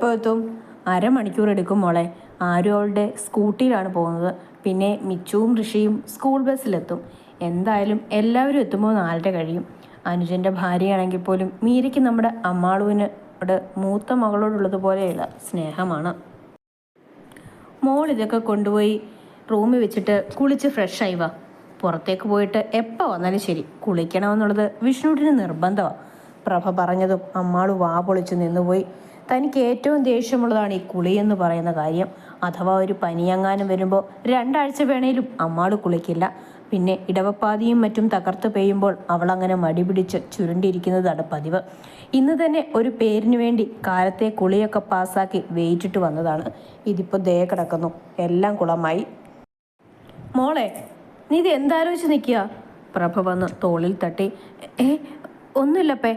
എപ്പോൾ എത്തും? അരമണിക്കൂർ എടുക്കും മോളെ. ആരും അവളുടെ സ്കൂട്ടിയിലാണ് പോകുന്നത്. പിന്നെ മിച്ചുവും ഋഷിയും സ്കൂൾ ബസ്സിലെത്തും. എന്തായാലും എല്ലാവരും എത്തുമ്പോൾ 4:30 കഴിയും. അനുജൻ്റെ ഭാര്യയാണെങ്കിൽ പോലും മീരയ്ക്ക് നമ്മുടെ അമ്മാളുവിനോട് മൂത്ത മകളോടുള്ളതുപോലെയുള്ള സ്നേഹമാണ്. മോൾ ഇതൊക്കെ കൊണ്ടുപോയി റൂമിൽ വെച്ചിട്ട് കുളിച്ച് ഫ്രഷായി വാ. പുറത്തേക്ക് പോയിട്ട് എപ്പോൾ വന്നാലും ശരി കുളിക്കണമെന്നുള്ളത് വിഷ്ണുവിന് നിർബന്ധമാണ്. പ്രഭ പറഞ്ഞതും അമ്മാളു വാ പൊളിച്ച് നിന്നുപോയി. തനിക്ക് ഏറ്റവും ദേഷ്യമുള്ളതാണ് ഈ കുളിയെന്ന് പറയുന്ന കാര്യം. അഥവാ ഒരു പനിയങ്ങാനും വരുമ്പോൾ 2 ആഴ്ച വേണേലും അമ്മാളു കുളിക്കില്ല. പിന്നെ ഇടവപ്പാതിയും മറ്റും തകർത്ത് പെയ്യുമ്പോൾ അവളങ്ങനെ മടി പിടിച്ച് ചുരുണ്ടിരിക്കുന്നതാണ് പതിവ്. ഇന്ന് തന്നെ ഒരു പേരിന് വേണ്ടി കാലത്തെ കുളിയൊക്കെ പാസ്സാക്കി വെയിറ്റിട്ട് വന്നതാണ്. ഇതിപ്പോൾ ദേ കിടക്കുന്നു, എല്ലാം കുളമായി. മോളെ, നീ ഇത് എന്താലോചിച്ച് നിൽക്കുക? പ്രഭ വന്ന് തോളിൽ തട്ടി. ഒന്നുമില്ലപ്പേ,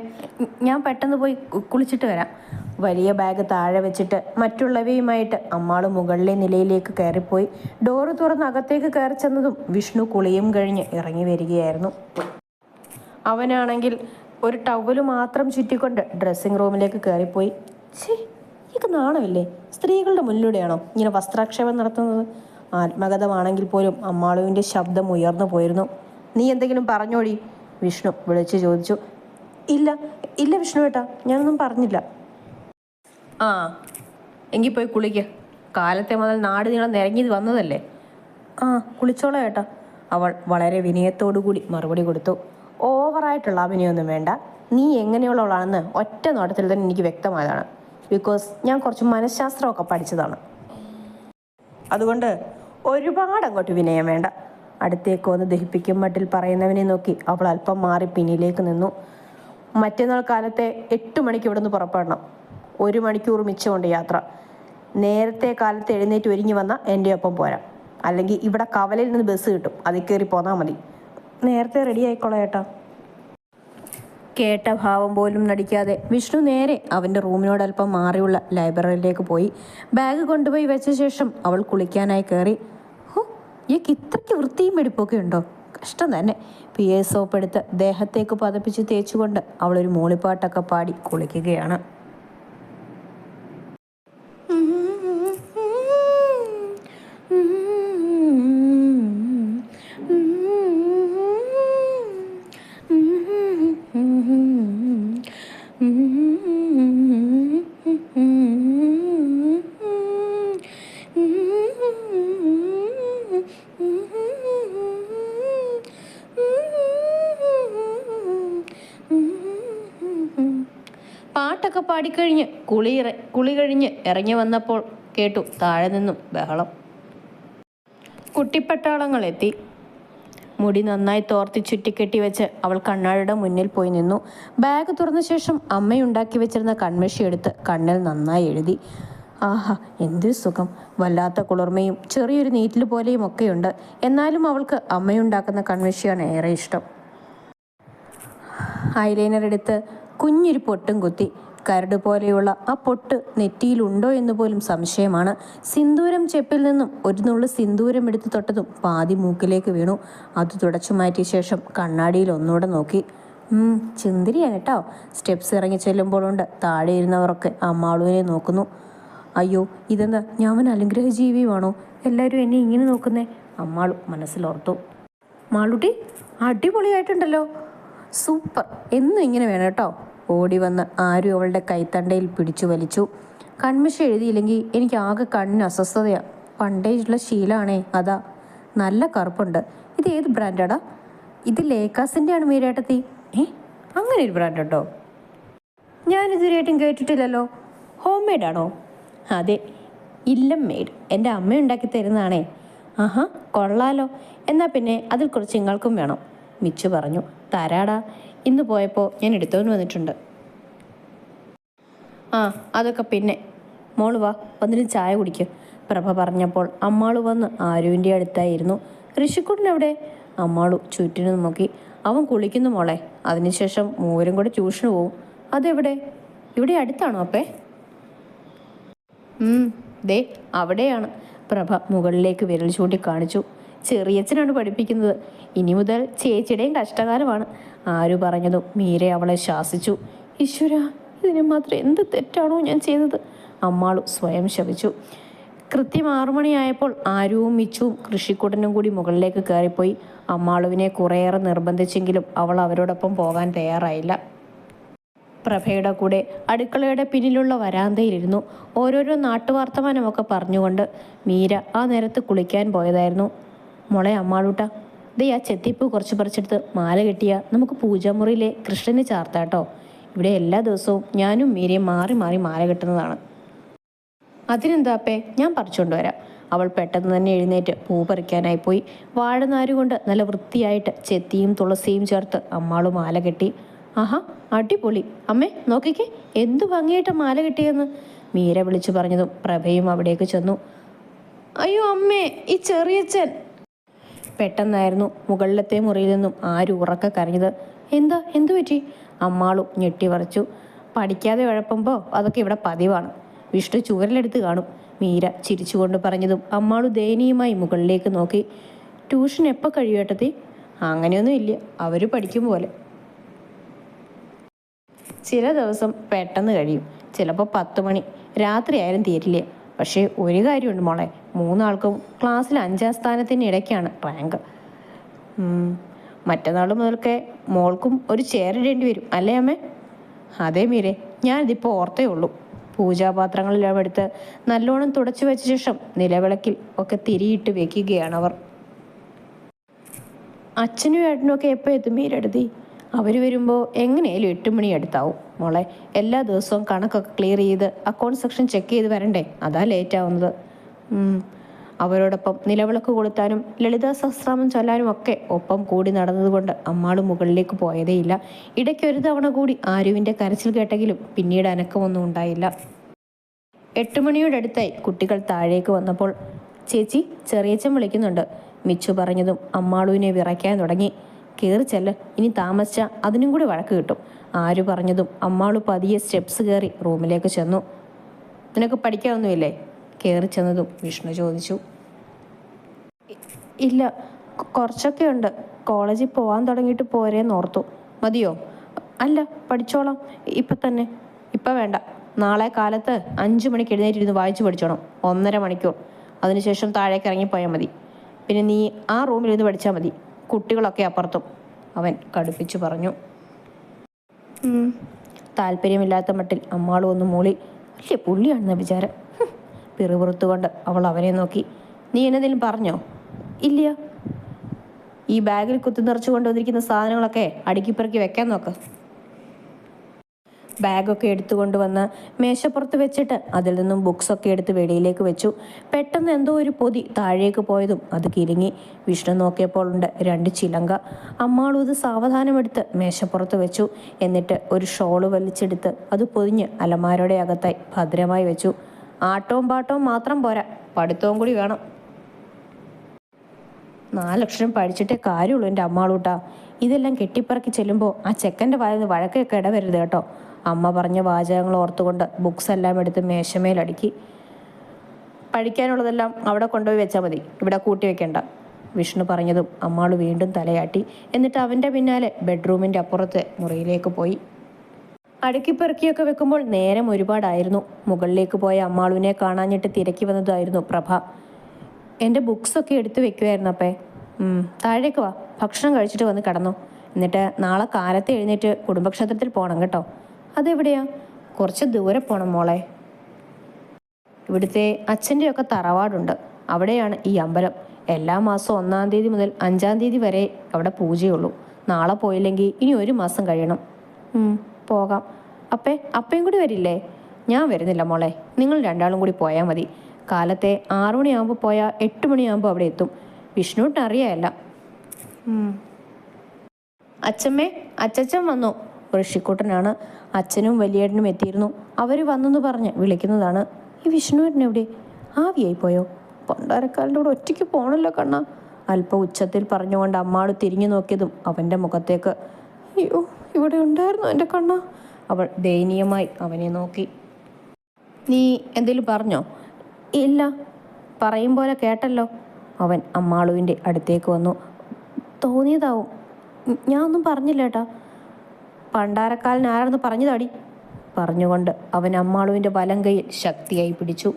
ഞാൻ പെട്ടെന്ന് പോയി കുളിച്ചിട്ട് വരാം. വലിയ ബാഗ് താഴെ വെച്ചിട്ട് മറ്റുള്ളവയുമായിട്ട് അമ്മാള് മുകളിലെ നിലയിലേക്ക് കയറിപ്പോയി. ഡോറ് തുറന്ന് അകത്തേക്ക് കയറി ചെന്നതും വിഷ്ണു കുളിയും കഴിഞ്ഞ് ഇറങ്ങി വരികയായിരുന്നു. അവനാണെങ്കിൽ ഒരു ടവല് മാത്രം ചുറ്റിക്കൊണ്ട് ഡ്രസ്സിംഗ് റൂമിലേക്ക് കയറിപ്പോയി. ഇതൊക്കെ നാണമില്ലേ? സ്ത്രീകളുടെ മുന്നിലൂടെയാണോ ഇങ്ങനെ വസ്ത്രാക്ഷേപം നടത്തുന്നത്? ആത്മഗതമാണെങ്കിൽ പോലും അമ്മാളുവിൻ്റെ ശബ്ദം ഉയർന്നു പോയിരുന്നു. നീ എന്തെങ്കിലും പറഞ്ഞോടി? വിഷ്ണു വിളിച്ചു ചോദിച്ചു. ഇല്ല വിഷ്ണു ഏട്ടാ, ഞാനൊന്നും പറഞ്ഞില്ല. ആ എങ്കിൽ പോയി കുളിക്ക്. കാലത്തെ മുതൽ നാട് നീളം നിരങ്ങി വന്നതല്ലേ. ആ കുളിച്ചോളാം ഏട്ടാ, അവൾ വളരെ വിനയത്തോടുകൂടി മറുപടി കൊടുത്തു. ഓവറായിട്ടുള്ള അഭിനയൊന്നും വേണ്ട. നീ എങ്ങനെയുള്ളവളാണെന്ന് ഒറ്റ നോട്ടത്തിൽ തന്നെ എനിക്ക് വ്യക്തമായതാണ്. ബിക്കോസ് ഞാൻ കുറച്ച് മനഃശാസ്ത്രമൊക്കെ പഠിച്ചതാണ്. അതുകൊണ്ട് ഒരുപാട് അങ്ങോട്ട് വിനയം വേണ്ട. അടുത്തേക്ക് വന്ന് ദഹിപ്പിക്കും മട്ടിൽ പറയുന്നവനെ നോക്കി അവൾ അല്പം മാറി പിന്നിലേക്ക് നിന്നു. മറ്റന്നാൾ കാലത്തെ 8 മണിക്ക് ഇവിടെ നിന്ന് പുറപ്പെടണം. 1 മണിക്കൂർ മിച്ചമുണ്ട് യാത്ര. നേരത്തെ കാലത്ത് എഴുന്നേറ്റ് ഒരുങ്ങി വന്ന എൻ്റെ ഒപ്പം പോരാം. അല്ലെങ്കിൽ ഇവിടെ കവലയിൽ നിന്ന് ബസ് കിട്ടും, അതിൽ കയറി പോന്നാൽ മതി. നേരത്തെ റെഡി ആയിക്കോളാം ഏട്ടാ. കേട്ട ഭാവം പോലും നടിക്കാതെ വിഷ്ണു നേരെ അവൻ്റെ റൂമിനോട് അല്പം മാറിയുള്ള ലൈബ്രറിയിലേക്ക് പോയി. ബാഗ് കൊണ്ടുപോയി വെച്ച ശേഷം അവൾ കുളിക്കാനായി കയറി. ഇയാൾക്ക് ഇത്രയ്ക്ക് വൃത്തിയും വെടിപ്പൊക്കെ ഉണ്ടോ? കഷ്ടം തന്നെ. PA സോപ്പ് എടുത്ത് ദേഹത്തേക്ക് പതപ്പിച്ച് തേച്ചുകൊണ്ട് അവളൊരു മൂളിപ്പാട്ടൊക്കെ പാടി കുളിക്കുകയാണ്. പാട്ടൊക്കെ പാടിക്കഴിഞ്ഞ് കുളി കഴിഞ്ഞ് ഇറങ്ങി വന്നപ്പോൾ കേട്ടു താഴെ നിന്നും ബഹളം. കുട്ടിപ്പട്ടാളങ്ങൾ എത്തി. മുടി നന്നായി തോർത്തി ചുറ്റിക്കെട്ടി വെച്ച് അവൾ കണ്ണാടിയുടെ മുന്നിൽ പോയി നിന്നു. ബാഗ് തുറന്ന ശേഷം അമ്മയുണ്ടാക്കി വെച്ചിരുന്ന കൺമഷി എടുത്ത് കണ്ണിൽ നന്നായി എഴുതി. ആഹാ, എന്തൊരു സുഖം! വല്ലാത്ത കുളിർമയും ചെറിയൊരു നീറ്റിൽ പോലെയും ഒക്കെയുണ്ട്. എന്നാലും അവൾക്ക് അമ്മയുണ്ടാക്കുന്ന കൺമഷിയാണ് ഏറെ ഇഷ്ടം. ഐലൈനർ എടുത്ത് കുഞ്ഞൊരു പൊട്ടും കുത്തി. കരട് പോലെയുള്ള ആ പൊട്ട് നെറ്റിയിലുണ്ടോ എന്ന് പോലും സംശയമാണ്. സിന്ദൂരം ചെപ്പിൽ നിന്നും ഒരു നുള്ളു സിന്ദൂരം എടുത്ത് തൊട്ടതും പാതി മൂക്കിലേക്ക് വീണു. അത് തുടച്ചു മാറ്റിയ ശേഷം കണ്ണാടിയിൽ ഒന്നുകൂടെ നോക്കി. ചിന്തിരിയാണ് കേട്ടോ. സ്റ്റെപ്സ് ഇറങ്ങി ചെല്ലുമ്പോഴുണ്ട് താഴെ ഇരുന്നവരൊക്കെ അമ്മാളുവിനെ നോക്കുന്നു. അയ്യോ, ഇതെന്താ ഞാൻ അനുഗ്രഹ ജീവിയുമാണോ? എല്ലാവരും എന്നെ ഇങ്ങനെ നോക്കുന്നേ? അമ്മാളു മനസ്സിലോർത്തു. മാളുട്ടി, അടിപൊളിയായിട്ടുണ്ടല്ലോ, സൂപ്പർ, എന്നും ഇങ്ങനെ വേണം കേട്ടോ. ഓടി വന്ന് ആരും അവളുടെ കൈത്തണ്ടയിൽ പിടിച്ചു വലിച്ചു. കൺമഷി എഴുതിയില്ലെങ്കിൽ എനിക്ക് ആകെ കണ്ണിന് അസ്വസ്ഥതയാണ്. പണ്ടേയുള്ള ശീലമാണേ, അതാ. നല്ല കറുപ്പുണ്ട്. ഇത് ഏത് ബ്രാൻഡാടാ? ഇത് ലേക്കാസിൻ്റെ ആണ് മീരേട്ടത്തി. അങ്ങനെ ഒരു ബ്രാൻഡ് ഉണ്ടോ? ഞാനിതുവരെയായിട്ടും കേട്ടിട്ടില്ലല്ലോ. ഹോം മെയ്ഡാണോ? അതെ, ഇല്ലം മെയ്ഡ്. എൻ്റെ അമ്മ ഉണ്ടാക്കി തരുന്നതാണേ. ആഹാ, കൊള്ളാലോ. എന്നാൽ പിന്നെ അതിൽ കുറച്ച് നിങ്ങൾക്കും വേണം, മിച്ചു പറഞ്ഞു. തരാടാ, ഇന്ന് പോയപ്പോൾ ഞാൻ എടുത്തുകൊണ്ട് വന്നിട്ടുണ്ട്. ആ, അതൊക്കെ പിന്നെ. മോള് വാ, വന്നിട്ട് ചായ കുടിക്കും, പ്രഭ പറഞ്ഞപ്പോൾ അമ്മാളു വന്ന് ആരുവിൻ്റെ അടുത്തായിരുന്നു. ഋഷിക്കുട്ടൻ എവിടെ? അമ്മാളു ചുറ്റിനും നോക്കി. അവൻ കുളിക്കുന്നു മോളെ. അതിനുശേഷം മൂവരും കൂടെ ട്യൂഷന് പോവും. അതെവിടെ? ഇവിടെ അടുത്താണോ അപ്പേ? ദേ അവിടെയാണ്. പ്രഭ മുകളിലേക്ക് വിരൽ ചൂണ്ടി കാണിച്ചു. ചെറിയച്ഛനാണ് പഠിപ്പിക്കുന്നത്. ഇനി മുതൽ ചേച്ചിയുടെയും കഷ്ടകാലമാണ്. ആരു പറഞ്ഞതും മീര അവളെ ശാസിച്ചു. ഈശ്വര, ഇതിന് മാത്രം എന്ത് തെറ്റാണോ ഞാൻ ചെയ്തത്? അമ്മാളു സ്വയം ശപിച്ചു. കൃത്യം 6 മണിയായപ്പോൾ ആരുവും മിച്ചുവും കൃഷിക്കുട്ടനും കൂടി മുകളിലേക്ക് കയറിപ്പോയി. അമ്മാളുവിനെ കുറേയേറെ നിർബന്ധിച്ചെങ്കിലും അവൾ അവരോടൊപ്പം പോകാൻ തയ്യാറായില്ല. പ്രഭയുടെ കൂടെ അടുക്കളയുടെ പിന്നിലുള്ള വരാന്തയിലിരുന്നു ഓരോരോ നാട്ടുവർത്തമാനമൊക്കെ പറഞ്ഞുകൊണ്ട്. മീര ആ നേരത്ത് കുളിക്കാൻ പോയതായിരുന്നു. മോളെ അമ്മാളൂട്ട, ദേ ആ ചെത്തിപ്പൂ കുറച്ച് പറിച്ചെടുത്ത് മാല കെട്ടിയ നമുക്ക് പൂജാമുറിയിലെ കൃഷ്ണന് ചാർത്താട്ടോ. ഇവിടെ എല്ലാ ദിവസവും ഞാനും മീരയും മാറി മാറി മാല കെട്ടുന്നതാണ്. അതിനെന്താപ്പേ, ഞാൻ പറിച്ചുകൊണ്ട് വരാം. അവൾ പെട്ടെന്ന് തന്നെ എഴുന്നേറ്റ് പൂ പറിക്കാനായി പോയി. വാഴനാരുകൊണ്ട് നല്ല വൃത്തിയായിട്ട് ചെത്തിയും തുളസിയും ചേർത്ത് അമ്മാളു മാല കെട്ടി. ആഹാ, അടിപൊളി അമ്മേ, നോക്കിക്കേ എന്തു ഭംഗിയായിട്ട് മാല കെട്ടിയെന്ന് മീര വിളിച്ചു പറഞ്ഞതും പ്രഭയും അവിടേക്ക് ചെന്നു. അയ്യോ അമ്മേ, ഈ ചെറിയച്ഛൻ! പെട്ടെന്നായിരുന്നു മുകളിലത്തെ മുറിയിൽ നിന്നും ആര് ഉറക്കെ കരഞ്ഞത്. എന്തു പറ്റി? അമ്മാളു ഞെട്ടി വരച്ചു. പഠിക്കാതെ ഉഴപ്പുമ്പോൾ അതൊക്കെ ഇവിടെ പതിവാണ്. വിഷ്ണു ചുവരിലെടുത്ത് കാണും. മീര ചിരിച്ചുകൊണ്ട് പറഞ്ഞതും അമ്മാളു ദയനീയമായി മുകളിലേക്ക് നോക്കി. ട്യൂഷൻ എപ്പോൾ കഴിയേട്ടത്തി? അങ്ങനെയൊന്നും ഇല്ല, അവർ പഠിക്കും പോലെ. ചില ദിവസം പെട്ടെന്ന് കഴിയും, ചിലപ്പോൾ 10 മണി രാത്രിയായാലും തീരില്ല. പക്ഷേ ഒരു കാര്യമുണ്ട് മോളെ, 3 ആൾക്കും ക്ലാസ്സിൽ 5ാം സ്ഥാനത്തിന് ഇടയ്ക്കാണ് റാങ്ക്. മറ്റന്നാൾ മുതൽക്കേ മോൾക്കും ഒരു ചേരിടേണ്ടി വരും അല്ലേ അമ്മേ? അതേ മീരെ, ഞാനിതിപ്പോൾ ഓർത്തേ ഉള്ളൂ. പൂജാപാത്രങ്ങളെല്ലാം എടുത്ത് നല്ലോണം തുടച്ചു വെച്ച ശേഷം നിലവിളക്കിൽ ഒക്കെ തിരിയിട്ട് വെക്കുകയാണവർ. അച്ഛനും ഏട്ടനും ഒക്കെ എപ്പോൾ എത്തും മീരെടുത്തി? അവർ വരുമ്പോൾ എങ്ങനെയായാലും 8 മണി അടുത്താവും മോളെ. എല്ലാ ദിവസവും കണക്കൊക്കെ ക്ലിയർ ചെയ്ത് അക്കൗണ്ട് സെക്ഷൻ ചെക്ക് ചെയ്ത് വരണ്ടേ, അതാ ലേറ്റ് ആവുന്നത്. അവരോടൊപ്പം നിലവിളക്ക് കൊളുത്താനും ലളിതാ സഹസ്രനാമം ചൊല്ലാനും ഒക്കെ ഒപ്പം കൂടി നടന്നതുകൊണ്ട് അമ്മാള് മുകളിലേക്ക് പോയതേയില്ല. ഇടയ്ക്ക് ഒരു തവണ കൂടി ആരുവിൻ്റെ കരച്ചിൽ കേട്ടെങ്കിലും പിന്നീട് അനക്കമൊന്നും ഉണ്ടായില്ല. 8 മണിയോടടുത്തായി കുട്ടികൾ താഴേക്ക് വന്നപ്പോൾ ചേച്ചി, ചെറിയച്ഛൻ വിളിക്കുന്നുണ്ട് മിച്ചു പറഞ്ഞതും അമ്മാളുവിനെ വിറയ്ക്കാൻ തുടങ്ങി. കയറി ചെല്ല്, ഇനി താമസിച്ച അതിനും കൂടി വഴക്ക് കിട്ടും. ആര് പറഞ്ഞതും അമ്മാളു പതിയെ സ്റ്റെപ്സ് കയറി റൂമിലേക്ക് ചെന്നു. നിനക്ക് പഠിക്കാനൊന്നുമില്ലേ? കയറി ചെന്നതും വിഷ്ണു ചോദിച്ചു. ഇല്ല, കുറച്ചൊക്കെ ഉണ്ട്. കോളേജിൽ പോകാൻ തുടങ്ങിയിട്ട് പോരേന്നോർത്തു. മതിയോ? അല്ല, പഠിച്ചോളാം ഇപ്പം തന്നെ. ഇപ്പം വേണ്ട, നാളെ കാലത്ത് 5 മണിക്ക് എഴുന്നേറ്റിരുന്ന് വായിച്ചു പഠിച്ചോണം, 1.5 മണിക്കൂർ. അതിനുശേഷം താഴേക്ക് ഇറങ്ങിപ്പോയാൽ മതി. പിന്നെ നീ ആ റൂമിലിരുന്ന് പഠിച്ചാൽ മതി, കുട്ടികളൊക്കെ അപ്പുറത്തും, അവൻ കടുപ്പിച്ചു പറഞ്ഞു. താല്പര്യമില്ലാത്ത മട്ടിൽ അമ്മാളും ഒന്ന് മൂളി. വലിയ പുള്ളിയാണെന്ന വിചാരം. പിറുപിറുത്തുകൊണ്ട് അവൾ അവനെ നോക്കി. നീ എന്നതിലും പറഞ്ഞോ? ഇല്ല. ഈ ബാഗിൽ കുത്തി നിറച്ചു കൊണ്ടുവന്നിരിക്കുന്ന സാധനങ്ങളൊക്കെ അടുക്കിപ്പിറക്കി വെക്കാൻ നോക്ക്. ബാഗൊക്കെ എടുത്തുകൊണ്ടുവന്ന് മേശപ്പുറത്ത് വെച്ചിട്ട് അതിൽ നിന്നും ബുക്സൊക്കെ എടുത്ത് വെളിയിലേക്ക് വെച്ചു. പെട്ടെന്ന് എന്തോ ഒരു പൊതി താഴേക്ക് പോയതും അത് കിലുങ്ങി. വിഷ്ണു നോക്കിയപ്പോൾ ഉണ്ട് 2 ചിലങ്ക. അമ്മാളും ഇത് സാവധാനമെടുത്ത് മേശപ്പുറത്ത് വെച്ചു. എന്നിട്ട് ഒരു ഷോള് വലിച്ചെടുത്ത് അത് പൊതിഞ്ഞ് അലമാരയുടെ അകത്തായി ഭദ്രമായി വെച്ചു. ആട്ടവും പാട്ടവും മാത്രം പോരാ, പഠിത്തവും കൂടി വേണം. 4 അക്ഷരം പഠിച്ചിട്ടേ കാര്യമുള്ളൂ എൻ്റെ അമ്മാളൂട്ടാ. ഇതെല്ലാം കെട്ടിപ്പറക്കി ചെല്ലുമ്പോൾ ആ ചെക്കൻ്റെ വായിൽ നിന്ന് വഴക്കൊക്കെ ഇടവരുത് കേട്ടോ. അമ്മ പറഞ്ഞ വാചകങ്ങൾ ഓർത്തുകൊണ്ട് ബുക്സ് എല്ലാം എടുത്ത് മേശമേലടുക്കി. പഠിക്കാനുള്ളതെല്ലാം അവിടെ കൊണ്ടുപോയി വെച്ചാൽ മതി, ഇവിടെ കൂട്ടി വെക്കേണ്ട, വിഷ്ണു പറഞ്ഞതും അമ്മാള് വീണ്ടും തലയാട്ടി. എന്നിട്ട് അവൻ്റെ പിന്നാലെ ബെഡ്റൂമിൻ്റെ അപ്പുറത്തെ മുറിയിലേക്ക് പോയി. അടുക്കിപ്പെറുക്കിയൊക്കെ വെക്കുമ്പോൾ നേരം ഒരുപാടായിരുന്നു. മുകളിലേക്ക് പോയ അമ്മാളുവിനെ കാണാഞ്ഞിട്ട് തിരക്കി വന്നതായിരുന്നു പ്രഭ. എൻ്റെ ബുക്സൊക്കെ എടുത്ത് വെക്കുമായിരുന്നു അപ്പേ. താഴേക്ക് വാ, ഭക്ഷണം കഴിച്ചിട്ട് വന്ന് കിടന്നു. എന്നിട്ട് നാളെ കാലത്ത് എഴുന്നേറ്റ് കുടുംബക്ഷേത്രത്തിൽ പോകണം കേട്ടോ. അതെവിടെയാ? കുറച്ച് ദൂരെ പോകണം മോളെ. ഇവിടുത്തെ അച്ഛൻ്റെയൊക്കെ തറവാടുണ്ട്, അവിടെയാണ് ഈ അമ്പലം. എല്ലാ മാസവും 1-ാം തീയതി മുതൽ 5-ാം തീയതി വരെ അവിടെ പൂജയുള്ളൂ. നാളെ പോയില്ലെങ്കിൽ ഇനി 1 മാസം കഴിയണം. പോകാം. അപ്പയും കൂടി വരില്ലേ? ഞാൻ വരുന്നില്ല മോളെ, നിങ്ങൾ 2 കൂടി പോയാൽ മതി. കാലത്തെ 6 മണിയാകുമ്പോൾ പോയാൽ 8 മണിയാകുമ്പോൾ അവിടെ എത്തും. വിഷ്ണുവിന് അറിയാമല്ല. അച്ഛമ്മേ, അച്ചച്ചൻ വന്നു. ഋഷിക്കുട്ടനാണ്. അച്ഛനും വലിയേട്ടനും എത്തിയിരുന്നു. അവർ വന്നെന്ന് പറഞ്ഞ് വിളിക്കുന്നതാണ്. ഈ വിഷ്ണുവേട്ടൻ എവിടെ? ആവിയായി പോയോ? പണ്ടാരക്കാലിൻ്റെ കൂടെ ഒറ്റയ്ക്ക് പോകണല്ലോ കണ്ണ. അല്പം ഉച്ചത്തിൽ പറഞ്ഞുകൊണ്ട് അമ്മാള് തിരിഞ്ഞു നോക്കിയതും അവൻ്റെ മുഖത്തേക്ക്. അയ്യോ, ഇവിടെ ഉണ്ടായിരുന്നു എൻ്റെ കണ്ണ. അവൾ ദയനീയമായി അവനെ നോക്കി. നീ എന്തേലും പറഞ്ഞോ? ഇല്ല, പറയും പോലെ കേട്ടല്ലോ. അവൻ അമ്മാളുവിൻ്റെ അടുത്തേക്ക് വന്നു. തോന്നിയതാവും, ഞാൻ ഒന്നും പറഞ്ഞില്ല ഏട്ടാ. പണ്ടാരക്കാലൻ ആരാണെന്ന് പറഞ്ഞതാടി. പറഞ്ഞുകൊണ്ട് അവൻ അമ്മാളുവിൻ്റെ വലം കൈയിൽ ശക്തിയായി പിടിച്ചു.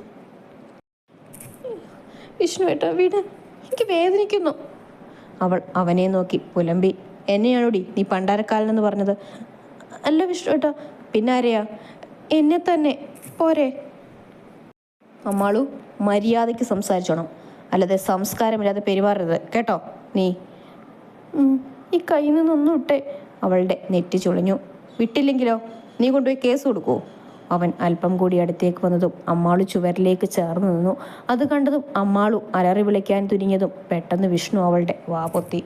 വിഷ്ണു ഏട്ടാ വീട്, എനിക്ക് വേദനിക്കുന്നു. അവൾ അവനെ നോക്കി പുലമ്പി. എന്നെയാണോടി നീ പണ്ടാരക്കാലെന്ന് പറഞ്ഞത്? അല്ല വിഷ്ണു ഏട്ടാ, പിന്നാരെയാ? എന്നെ തന്നെ. പോരെ? അമ്മാളു, മര്യാദയ്ക്ക് സംസാരിച്ചോണം, അല്ലാതെ സംസ്കാരമില്ലാതെ പെരുമാറരുത് കേട്ടോ നീ. ഈ കയ്യിൽ നിന്നൊന്നും ഇട്ടേ. അവളുടെ നെറ്റി ചുളിഞ്ഞു. വിട്ടില്ലെങ്കിലോ? നീ കൊണ്ടുപോയി കേസ് കൊടുക്കുമോ? അവൻ അല്പം കൂടി അടുത്തേക്ക് വന്നതും അമ്മാളു ചുവരിലേക്ക് ചേർന്ന് നിന്നു. അത് കണ്ടതും അമ്മാളു അലറി വിളിക്കാൻ തുനിഞ്ഞതും പെട്ടെന്ന് വിഷ്ണു അവളുടെ വാ പൊത്തി.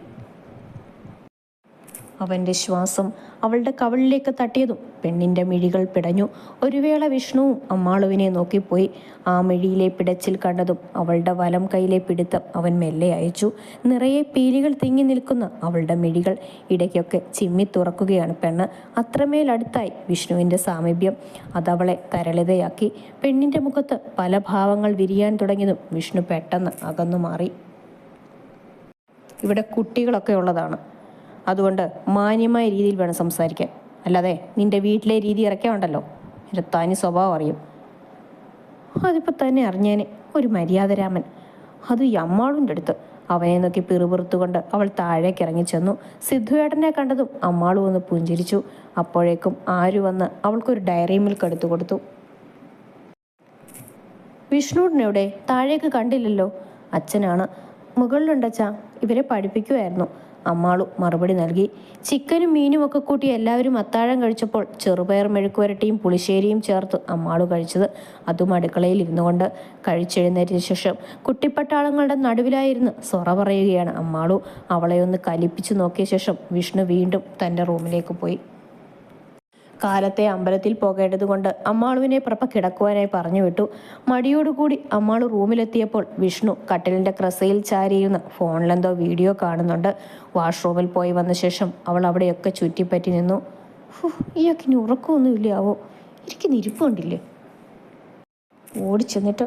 അവൻ്റെ ശ്വാസം അവളുടെ കവിളിലേക്ക് തട്ടിയതും പെണ്ണിൻ്റെ മിഴികൾ പിടഞ്ഞു. ഒരു വേള വിഷ്ണുവും അമ്മാളുവിനെ നോക്കിപ്പോയി. ആ മിഴിയിലെ പിടച്ചിൽ കണ്ടതും അവളുടെ വലം കൈയിലെ പിടുത്തം അവൻ മെല്ലെ അയച്ചു. നിറയെ പീലികൾ തിങ്ങി നിൽക്കുന്ന അവളുടെ മിഴികൾ ഇടയ്ക്കൊക്കെ ചിമ്മി തുറക്കുകയാണ് പെണ്ണ്. അത്രമേൽ അടുത്തായി വിഷ്ണുവിൻ്റെ സാമീപ്യം. അതവളെ തരളിതയാക്കി. പെണ്ണിൻ്റെ മുഖത്ത് പല ഭാവങ്ങൾ വിരിയാൻ തുടങ്ങിയതും വിഷ്ണു പെട്ടെന്ന് അകന്നു മാറി. ഇവിടെ കുട്ടികളൊക്കെ ഉള്ളതാണ്, അതുകൊണ്ട് മാന്യമായ രീതിയിൽ വേണം സംസാരിക്കാൻ. അല്ലാതെ നിന്റെ വീട്ടിലെ രീതി ഇറക്കാനുണ്ടല്ലോ, എൻ്റെ തനി സ്വഭാവം അറിയും. അതിപ്പോൾ തന്നെ അറിഞ്ഞേനെ. ഒരു മര്യാദരാമൻ, അത് ഈ അമ്മാളുൻ്റെ അടുത്ത്. അവനെ നോക്കി പിറുപിറുത്തുകൊണ്ട് അവൾ താഴേക്ക് ഇറങ്ങി ചെന്നു. സിദ്ധുവേട്ടനെ കണ്ടതും അമ്മാളു ഒന്ന് പുഞ്ചിരിച്ചു. അപ്പോഴേക്കും ആരു വന്ന് അവൾക്കൊരു ഡയറി മിൽക്ക് എടുത്തു കൊടുത്തു. വിഷ്ണുവിനെവിടെ? താഴേക്ക് കണ്ടില്ലല്ലോ. അച്ഛനാണ്. മുകളിലുണ്ടച്ചാ, ഇവരെ പഠിപ്പിക്കുമായിരുന്നു. അമ്മാളു മറുപടി നൽകി. ചിക്കനും മീനും ഒക്കെ കൂട്ടി എല്ലാവരും അത്താഴം കഴിച്ചപ്പോൾ ചെറുപയർ മെഴുക്കുവരട്ടിയും പുളിശ്ശേരിയും ചേർത്ത് അമ്മാളു കഴിച്ചത്. അതും അടുക്കളയിൽ ഇരുന്നു കൊണ്ട്. കഴിച്ചെഴുന്നേറ്റ ശേഷം കുട്ടിപ്പട്ടാളങ്ങളുടെ നടുവിലായിരുന്ന് സൊറ പറയുകയാണ് അമ്മാളു. അവളെ ഒന്ന് കലിപ്പിച്ചു നോക്കിയ ശേഷം വിഷ്ണു വീണ്ടും തൻ്റെ റൂമിലേക്ക് പോയി. കാലത്തെ അമ്പലത്തിൽ പോകേണ്ടതുകൊണ്ട് അമ്മാളുവിനെ പ്രഭ കിടക്കുവാനായി പറഞ്ഞു വിട്ടു. മടിയോടുകൂടി അമ്മാളു റൂമിലെത്തിയപ്പോൾ വിഷ്ണു കട്ടിലിൻ്റെ ക്രസയിൽ ചാരിയിരുന്ന് ഫോണിലെന്തോ വീഡിയോ കാണുന്നുണ്ട്. വാഷ്റൂമിൽ പോയി വന്ന ശേഷം അവൾ അവിടെയൊക്കെ ചുറ്റിപ്പറ്റി നിന്നു. ഇയാൾക്ക് ഇനി ഉറക്കമൊന്നുമില്ലാവോ? ഇരിക്കുന്ന ഇരിപ്പ് കണ്ടില്ലേ? ഓടിച്ചെന്നിട്ട്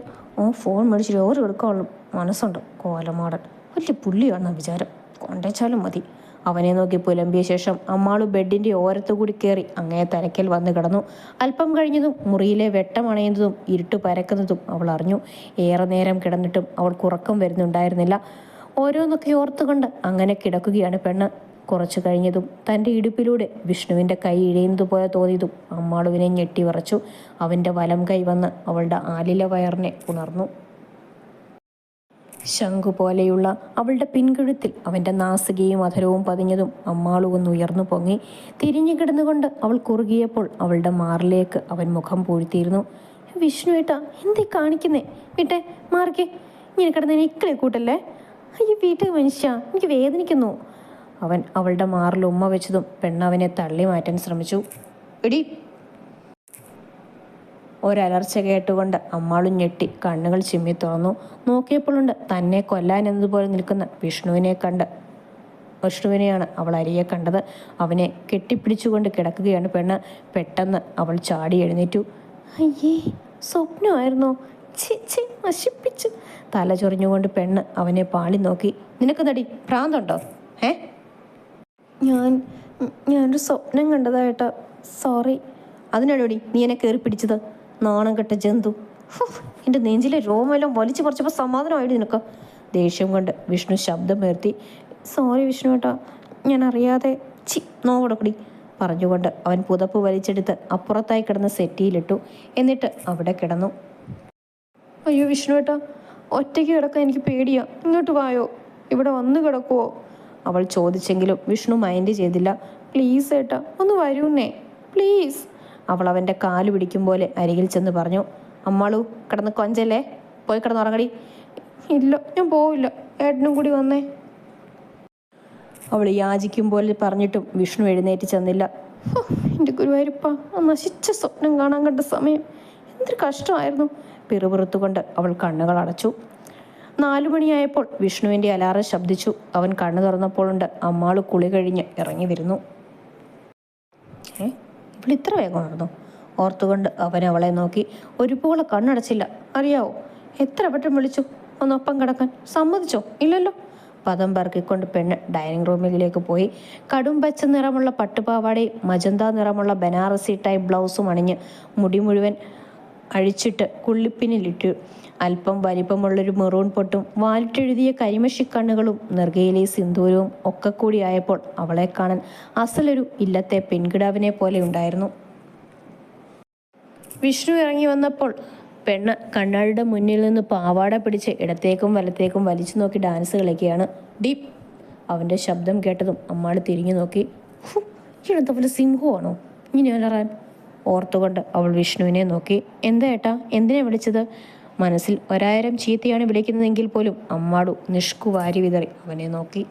ഫോൺ മേടിച്ചിട്ട് ഓരോ എടുക്കാനുള്ള മനസ്സുണ്ട്. കോലമാടൻ വലിയ പുള്ളിയാണെന്ന വിചാരം. കൊണ്ടേച്ചാലും മതി. അവനെ നോക്കി പുലമ്പിയ ശേഷം അമ്മാളു ബെഡിൻ്റെ ഓരത്തുകൂടി കയറി അങ്ങേ തലയ്ക്കൽ വന്ന് കിടന്നു. അല്പം കഴിഞ്ഞതും മുറിയിലെ വെട്ടമണയുന്നതും ഇരുട്ട് പരക്കുന്നതും അവൾ അറിഞ്ഞു. ഏറെ നേരം കിടന്നിട്ടും അവൾക്ക് ഉറക്കം വരുന്നുണ്ടായിരുന്നില്ല. ഓരോന്നൊക്കെ ഓർത്തുകൊണ്ട് അങ്ങനെ കിടക്കുകയാണ് പെണ്ണ്. കുറച്ചു കഴിഞ്ഞതും തൻ്റെ ഇടുപ്പിലൂടെ വിഷ്ണുവിൻ്റെ കൈ ഇഴയുന്നത് പോലെ തോന്നിയതും അമ്മാളുവിനെ ഞെട്ടി വിറച്ചു. അവൻ്റെ വലം കൈ വന്ന് അവളുടെ ആലില വയറിനെ ഉണർന്നു. ശംഖു പോലെയുള്ള അവളുടെ പിൻകഴുത്തിൽ അവൻ്റെ നാസികയും അധരവും പതിഞ്ഞതും അമ്മാളു ഒന്ന് ഉയർന്നു പൊങ്ങി. തിരിഞ്ഞു കിടന്നുകൊണ്ട് അവൾ കുറുകിയപ്പോൾ അവളുടെ മാറിലേക്ക് അവൻ മുഖം പൂഴ്ത്തിയിരുന്നു. വിഷ്ണു ഏട്ടാ, എന്തേ കാണിക്കുന്നേ? വിട്ടെ, മാറിക്കേ. ഇങ്ങനെ കിടന്ന് ഇക്കളെ കൂട്ടല്ലേ. അയ്യോ വീട്ടിൽ മനുഷ്യ, എനിക്ക് വേദനിക്കുന്നു. അവൻ അവളുടെ മാറിൽ ഉമ്മ വെച്ചതും പെണ്ണവനെ തള്ളി മാറ്റാൻ ശ്രമിച്ചു. എടി! ഒരലർച്ച കേട്ടുകൊണ്ട് അമ്മാളും ഞെട്ടി കണ്ണുകൾ ചിമ്മി തുറന്നു. നോക്കിയപ്പോഴുണ്ട് തന്നെ കൊല്ലാൻ എന്നതുപോലെ നിൽക്കുന്ന വിഷ്ണുവിനെയാണ് അവൾ അരിയെ കണ്ടത്. അവനെ കെട്ടിപ്പിടിച്ചുകൊണ്ട് കിടക്കുകയാണ് പെണ്ണ്. പെട്ടെന്ന് അവൾ ചാടി എഴുന്നേറ്റു. അയ്യേ, സ്വപ്നമായിരുന്നോ? ചി നശിപ്പിച്ചു. തല ചൊറിഞ്ഞുകൊണ്ട് പെണ്ണ് അവനെ പാളി നോക്കി. നിനക്ക് തടി ഭ്രാന്തുണ്ടോ? ഞാനൊരു സ്വപ്നം കണ്ടതായിട്ടാ. സോറി. അതിനാടോടി നീ എന്നെ കയറി പിടിച്ചത്? നാണം കെട്ട ജന്തു. എൻ്റെ നെഞ്ചിലെ രോമെല്ലാം വലിച്ചു പറിച്ചപ്പോൾ സമാധാനമായിട്ട് നിനക്ക്. ദേഷ്യം കൊണ്ട് വിഷ്ണു ശബ്ദമുയർത്തി. സോറി വിഷ്ണു ഏട്ടാ, ഞാൻ അറിയാതെ. നോവടക്കടി പറഞ്ഞുകൊണ്ട് അവൻ പുതപ്പ് വലിച്ചെടുത്ത് അപ്പുറത്തായി കിടന്ന സെറ്റിയിലിട്ടു. എന്നിട്ട് അവിടെ കിടന്നു. അയ്യോ വിഷ്ണു ഏട്ടാ, ഒറ്റയ്ക്ക് കിടക്കാൻ എനിക്ക് പേടിയാ. ഇങ്ങോട്ട് വായോ, ഇവിടെ വന്ന് കിടക്കുവോ? അവൾ ചോദിച്ചെങ്കിലും വിഷ്ണു മൈൻഡ് ചെയ്തില്ല. പ്ലീസ് ഏട്ടാ, ഒന്ന് വരൂന്നേ, പ്ലീസ്. അവൾ അവൻ്റെ കാല് പിടിക്കും പോലെ അരികിൽ ചെന്ന് പറഞ്ഞു. അമ്മാളു, കിടന്ന് കൊഞ്ചല്ലേ, പോയി കിടന്നുറങ്ങടി. ഇല്ല, ഞാൻ പോവില്ല, ഏട്ടനും കൂടി വന്നേ. അവൾ യാചിക്കും പോലെ പറഞ്ഞിട്ടും വിഷ്ണു എഴുന്നേറ്റ് ചെന്നില്ല. എൻ്റെ ഗുരുവായൂരപ്പ, നശിച്ച സ്വപ്നം കാണാൻ കണ്ട സമയം എന്തൊരു കഷ്ടമായിരുന്നു. പിറുപിറുത്തുകൊണ്ട് അവൾ കണ്ണുകൾ അടച്ചു. 4 മണിയായപ്പോൾ വിഷ്ണുവിൻ്റെ അലാറം ശബ്ദിച്ചു. അവൻ കണ്ണു തുറന്നപ്പോഴുണ്ട് അമ്മാളു കുളി കഴിഞ്ഞ് ഇറങ്ങി വരുന്നു. ഇത്ര വേഗം നടന്നു ഓർത്തുകൊണ്ട് അവൻ അവളെ നോക്കി. ഒരുപോലെ കണ്ണടച്ചില്ല. അറിയാവോ, എത്ര വട്ടം വിളിച്ചു ഒന്നൊപ്പം കിടക്കാൻ? സമ്മതിച്ചോ? ഇല്ലല്ലോ. പദം പറക്കിക്കൊണ്ട് പെണ്ണ് ഡൈനിങ് റൂമിലേക്ക് പോയി. കടും പച്ച നിറമുള്ള പട്ടുപാവാടയും മജന്ത നിറമുള്ള ബനാറസി ടൈപ്പ് ബ്ലൗസും അണിഞ്ഞ് മുടി മുഴുവൻ അഴിച്ചിട്ട് കുള്ളിപ്പിന്നിലിട്ടു. അല്പം വലിപ്പമുള്ളൊരു മെറൂൺ പൊട്ടും വാലിട്ടെഴുതിയ കരിമഷിക്കണ്ണുകളും നെറുകയിലെ സിന്ദൂരവും ഒക്കെ കൂടിയായപ്പോൾ അവളെ കാണാൻ അസലൊരു ഇല്ലത്തെ പെൺകിടാവിനെ പോലെ ഉണ്ടായിരുന്നു. വിഷ്ണു ഇറങ്ങി വന്നപ്പോൾ പെണ്ണ് കണ്ണാടിയുടെ മുന്നിൽ നിന്ന് പാവാട പിടിച്ച് ഇടത്തേക്കും വലത്തേക്കും വലിച്ചു നോക്കി ഡാൻസ് കളിക്കുകയാണ്. ഡീപ് അവൻ്റെ ശബ്ദം കേട്ടതും അമ്മാള് തിരിഞ്ഞു നോക്കി. ഇതെന്താ പോലെ സിംഹമാണോ ഇനി അലറാൻ ഓർത്തുകൊണ്ട് അവൾ വിഷ്ണുവിനെ നോക്കി. എന്താ ഏട്ടാ, എന്തിനാ വിളിച്ചത്? മനസ്സിൽ 1000 ചീത്തയാണ് വിളിക്കുന്നതെങ്കിൽ പോലും അമ്മാടു നിഷ്കുവാരി വിതറി അവനെ നോക്കി.